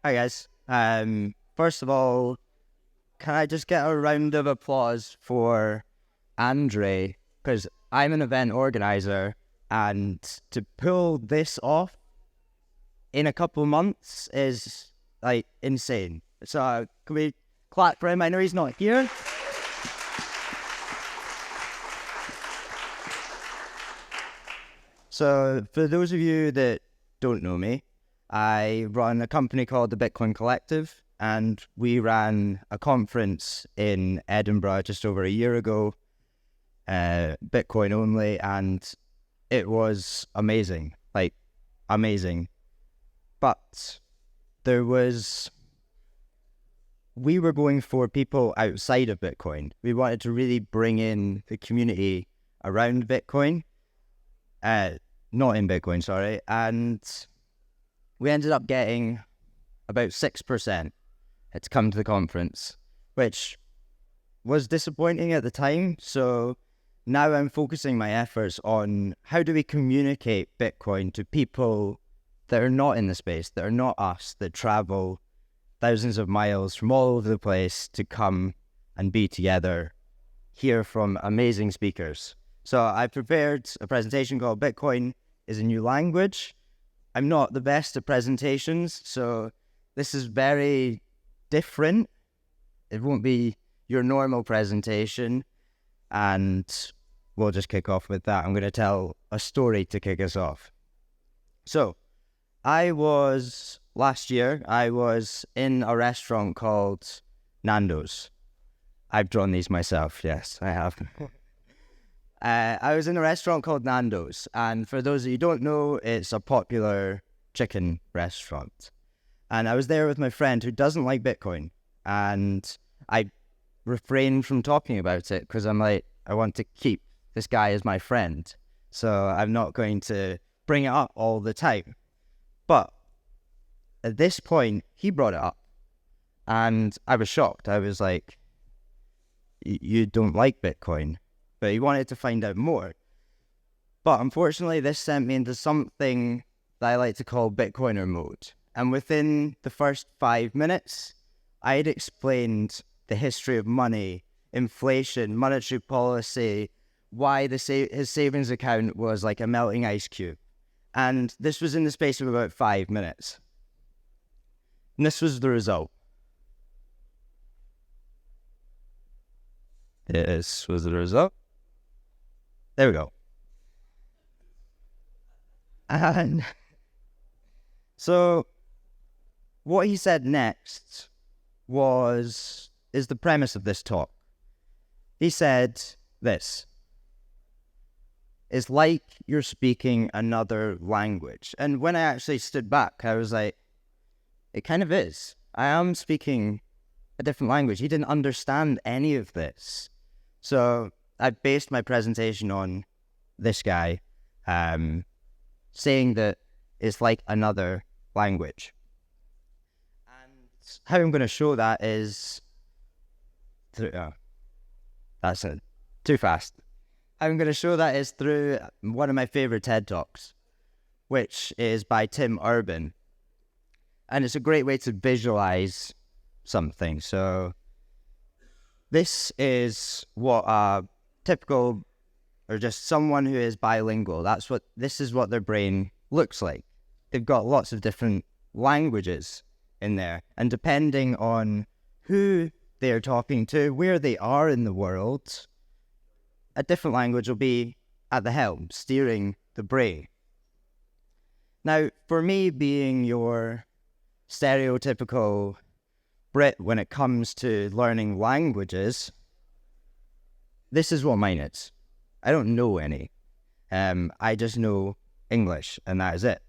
Hi guys. First of all, can I just get a round of applause for Andre? Because I'm an event organizer, and to pull this off in a couple of months is like insane. So can we clap for him? I know he's not here. So for those of you that don't know me, I run a company called the Bitcoin Collective, and we ran a conference in Edinburgh just over a year ago, Bitcoin only, and it was amazing, like amazing. But we were going for people outside of Bitcoin. We wanted to really bring in the community around Bitcoin, not in Bitcoin, sorry, and we ended up getting about 6% to come to the conference, which was disappointing at the time. So now I'm focusing my efforts on how do we communicate Bitcoin to people that are not in the space, that are not us, that travel thousands of miles from all over the place to come and be together, hear from amazing speakers. So I prepared a presentation called Bitcoin is a New Language. I'm not the best at presentations, so this is very different. It won't be your normal presentation, and we'll just kick off with that. I'm going to tell a story to kick us off. So, last year, I was in a restaurant called Nando's. I've drawn these myself, yes, I have. I was in a restaurant called Nando's, and for those of you who don't know, it's a popular chicken restaurant. And I was there with my friend who doesn't like Bitcoin, and I refrained from talking about it because I'm like, I want to keep this guy as my friend, so I'm not going to bring it up all the time. But at this point, he brought it up, and I was shocked. I was like, you don't like Bitcoin? But he wanted to find out more. But unfortunately, this sent me into something that I like to call Bitcoiner mode. And within the first 5 minutes, I had explained the history of money, inflation, monetary policy, why his savings account was like a melting ice cube. And this was in the space of about 5 minutes. And this was the result. This was the result. There we go. And so what he said next is the premise of this talk. He said this: it's like you're speaking another language. And when I actually stood back, I was like, it kind of is. I am speaking a different language. He didn't understand any of this. So I based my presentation on this guy saying that it's like another language. And how I'm going to show that is through... that's it. Too fast. How I'm going to show that is through one of my favorite TED Talks, which is by Tim Urban. And it's a great way to visualize something. So this is what a typical, or just someone who is bilingual, this is what their brain looks like. They've got lots of different languages in there. And depending on who they're talking to, where they are in the world, a different language will be at the helm, steering the brain. Now, for me, being your stereotypical Brit when it comes to learning languages, this is what mine is. I don't know any. I just know English, and that is it.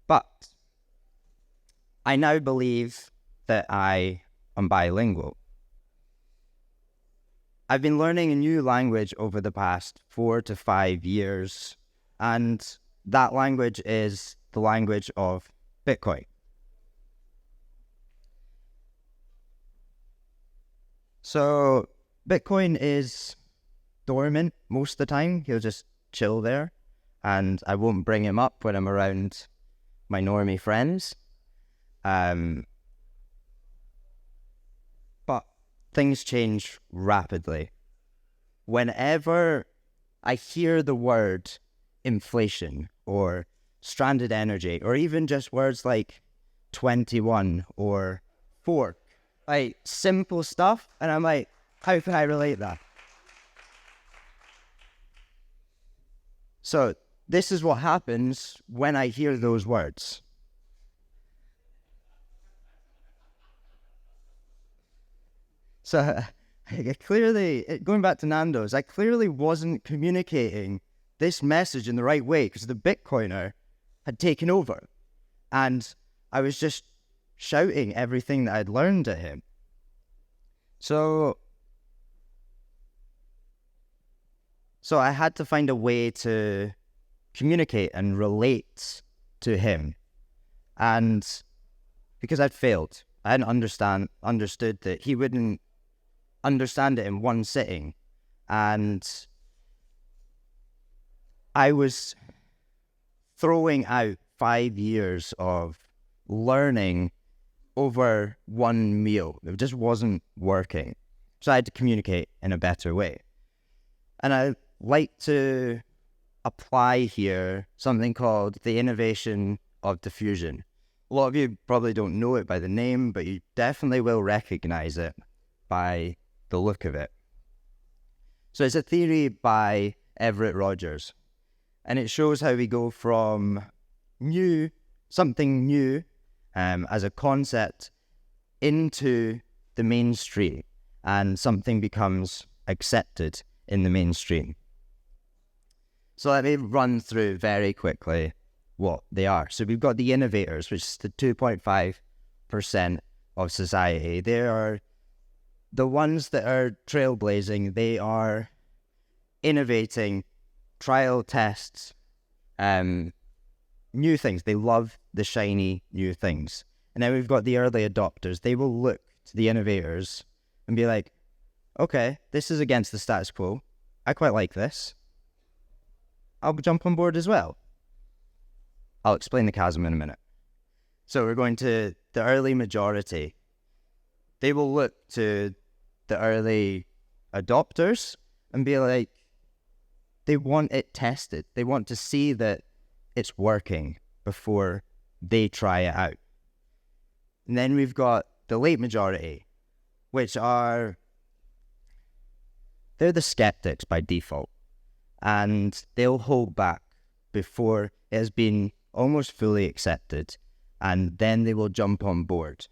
But I now believe that I am bilingual. I've been learning a new language over the past 4 to 5 years, and that language is the language of Bitcoin. So Bitcoin is dormant most of the time. He'll just chill there, and I won't bring him up when I'm around my normie friends. But things change rapidly. Whenever I hear the word inflation or stranded energy, or even just words like 21 or fork, like simple stuff, and I'm like, how can I relate that? So this is what happens when I hear those words. So clearly, going back to Nando's, I clearly wasn't communicating this message in the right way because the Bitcoiner had taken over. And I was just shouting everything that I'd learned at him. So I had to find a way to communicate and relate to him. And because I'd failed, I hadn't understood that he wouldn't understand it in one sitting. And I was throwing out 5 years of learning over one meal. It just wasn't working. So I had to communicate in a better way. And I like to apply here something called the innovation of diffusion. A lot of you probably don't know it by the name, but you definitely will recognize it by the look of it. So it's a theory by Everett Rogers, and it shows how we go from something new as a concept into the mainstream, and something becomes accepted in the mainstream. So let me run through very quickly what they are. So we've got the innovators, which is the 2.5% of society. They are the ones that are trailblazing. They are innovating, trial tests, new things. They love the shiny new things. And then we've got the early adopters. They will look to the innovators and be like, okay, this is against the status quo. I quite like this. I'll jump on board as well. I'll explain the chasm in a minute. So we're going to the early majority. They will look to the early adopters and be like, they want it tested. They want to see that it's working before they try it out. And then we've got the late majority, which are, they're the skeptics by default. And they'll hold back before it has been almost fully accepted, and then they will jump on board.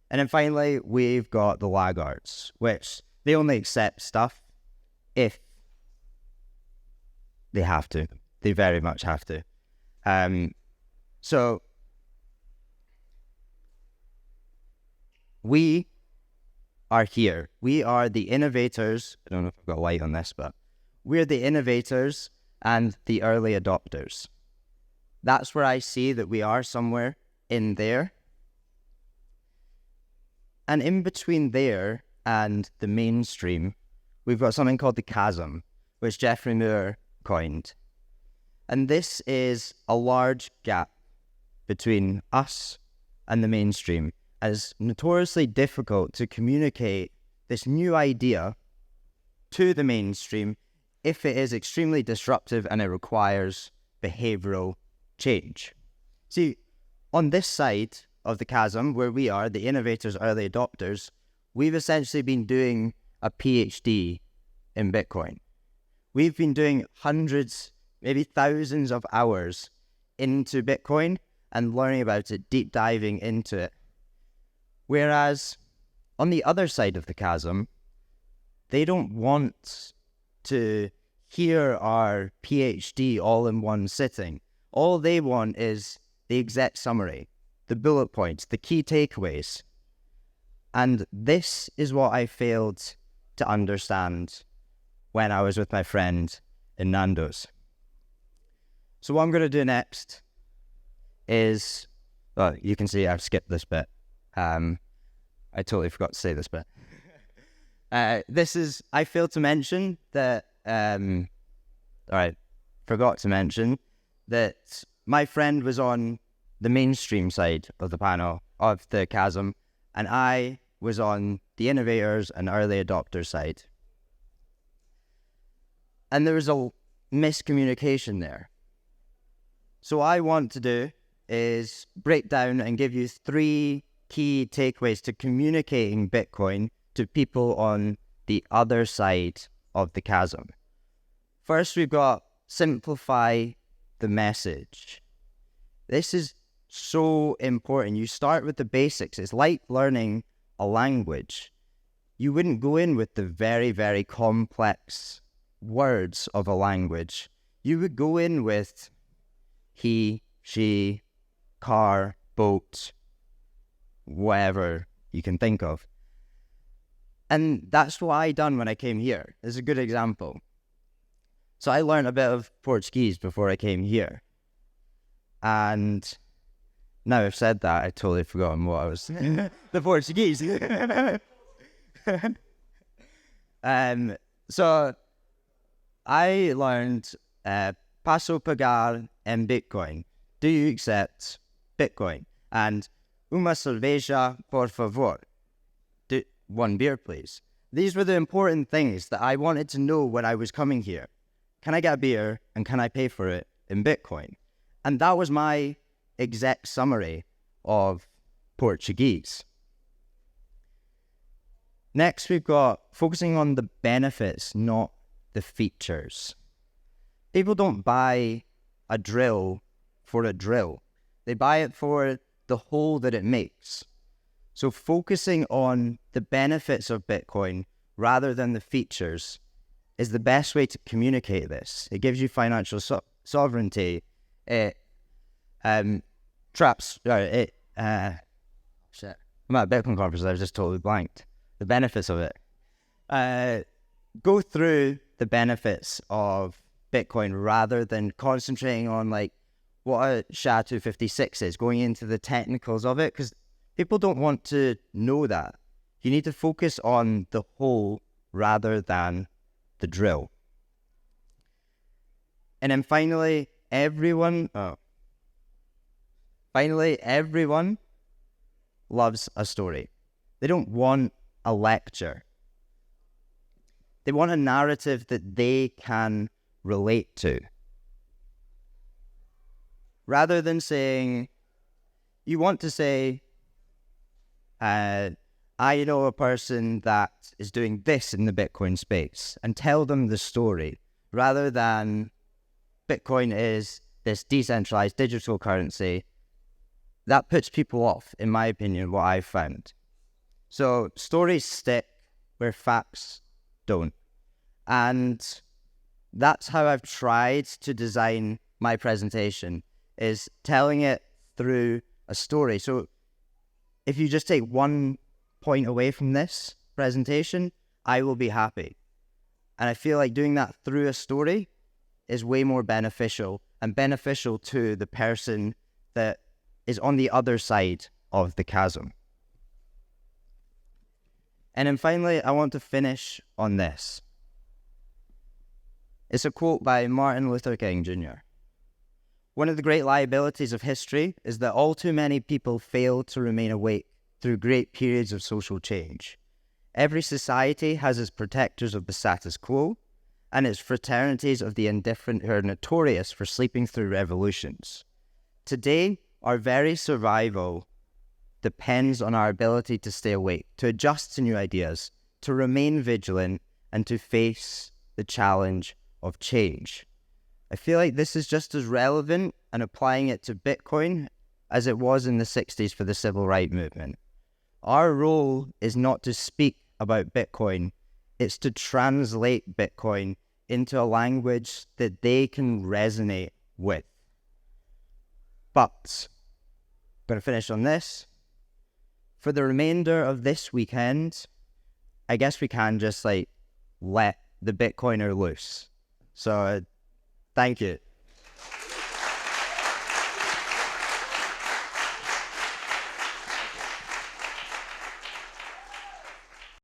And then finally, we've got the laggards, which they only accept stuff if they have to. They very much have to. So we are here. We are the innovators. I don't know if I've got light on this, but we're the innovators and the early adopters. That's where I see that we are somewhere in there. And in between there and the mainstream, we've got something called the chasm, which Geoffrey Moore coined. And this is a large gap between us and the mainstream, as notoriously difficult to communicate this new idea to the mainstream if it is extremely disruptive and it requires behavioral change. See, on this side of the chasm, where we are, the innovators, early adopters, we've essentially been doing a PhD in Bitcoin. We've been doing hundreds, maybe thousands of hours into Bitcoin and learning about it, deep diving into it. Whereas on the other side of the chasm, they don't want to hear our PhD all in one sitting. All they want is the exec summary, the bullet points, the key takeaways. And this is what I failed to understand when I was with my friend in Nando's. So what I'm going to do next is, well, you can see I've skipped this bit. I totally forgot to say this bit. I failed to mention that, forgot to mention that my friend was on the mainstream side of the panel, of the chasm, and I was on the innovators and early adopters side. And there was a miscommunication there. So what I want to do is break down and give you 3 key takeaways to communicating Bitcoin to people on the other side of the chasm. First, we've got simplify the message. This is so important. You start with the basics. It's like learning a language. You wouldn't go in with the very, very complex words of a language. You would go in with he, she, car, boat, whatever you can think of. And that's what I done when I came here. This is a good example. So I learned a bit of Portuguese before I came here. And now I've said that, I've totally forgotten what I was... the Portuguese. So I learned Passo pagar em Bitcoin. Do you accept Bitcoin? And uma cerveja, por favor. 1 beer, please. These were the important things that I wanted to know when I was coming here. Can I get a beer and can I pay for it in Bitcoin? And that was my exact summary of Portuguese. Next, we've got focusing on the benefits, not the features. People don't buy a drill for a drill. They buy it for the hole that it makes. So focusing on the benefits of Bitcoin rather than the features is the best way to communicate this. It gives you financial sovereignty. It shit. I'm at a Bitcoin conference, I was just totally blanked. The benefits of it. Go through the benefits of Bitcoin rather than concentrating on like what a SHA-256 is, going into the technicals of it, because people don't want to know that. You need to focus on the hole rather than the drill. And then finally, everyone loves a story. They don't want a lecture. They want a narrative that they can relate to. Rather than saying, you want to say, I know a person that is doing this in the Bitcoin space, and tell them the story, rather than Bitcoin is this decentralized digital currency. That puts people off, in my opinion, what I've found. So stories stick where facts don't. And that's how I've tried to design my presentation, is telling it through a story. So if you just take 1 point away from this presentation, I will be happy. And I feel like doing that through a story is way more beneficial, and beneficial to the person that is on the other side of the chasm. And then finally, I want to finish on this. It's a quote by Martin Luther King Jr. One of the great liabilities of history is that all too many people fail to remain awake through great periods of social change. Every society has its protectors of the status quo and its fraternities of the indifferent who are notorious for sleeping through revolutions. Today, our very survival depends on our ability to stay awake, to adjust to new ideas, to remain vigilant, and to face the challenge of change. I feel like this is just as relevant and applying it to Bitcoin as it was in the 60s for the civil rights movement. Our role is not to speak about Bitcoin, it's to translate Bitcoin into a language that they can resonate with. But, I'm going to finish on this. For the remainder of this weekend, I guess we can just let the Bitcoiner loose. So, thank you.